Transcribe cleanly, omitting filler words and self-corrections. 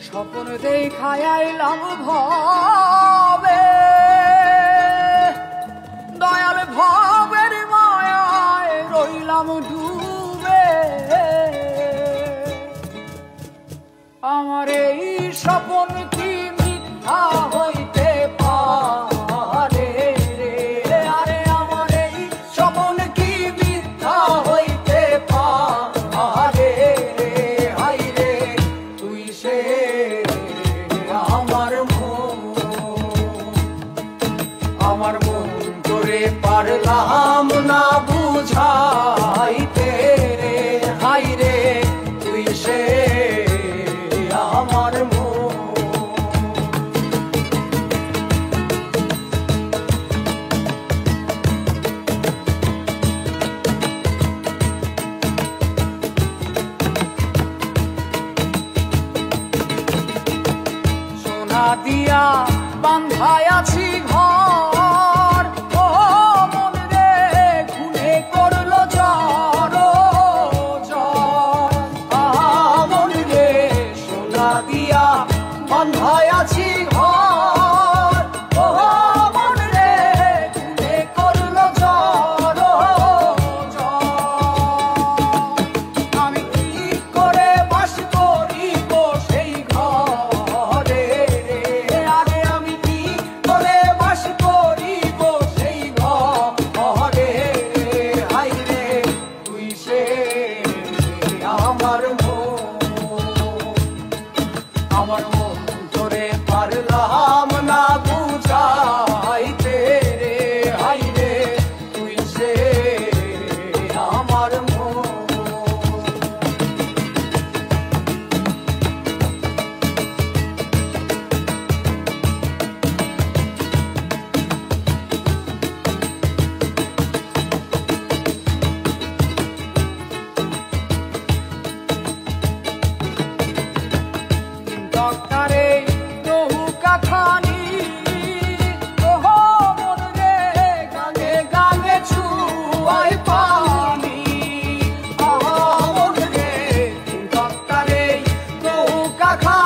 স্বপ্ন দেখায় আইলাম ভবে, দয়াল ভবের মায়ায় রইলাম ডুবে। আমার এই স্বপ্ন কি মিথ্যা হইতে পারে রে? আরে আমার এই স্বপ্ন কি মিথ্যা হইতে পারে রে? হাই রে তুই সে আমার মন তোরে পারলাম না বুঝাইতে রে। হাই রে তুই সে আমার মন। সোনা দিয়া বান্ধায় আছি ঘর, ও মন রে খুনে করলো জ্বর জ্বর। মন রে সোনা দিয়া বান্ধায় আছি ঘর, ও মন রে খুনে করলো জ্বর জ্বর। আমি কি করে বাস করিব সেই ঘরে রে? আরে আমি কি করে বাস করিব সেই ঘরে? হাই রে তুই সে আমার মন তোরে পারলাম না বুঝাইতে রে। হাই রে তুই সে আমার মন। ডক্টরে নৌকা খানি, ওহো মন রে গাঙে গাঙে ছুয়াই পানি। মন রে ডক্টরে নৌকা খানি,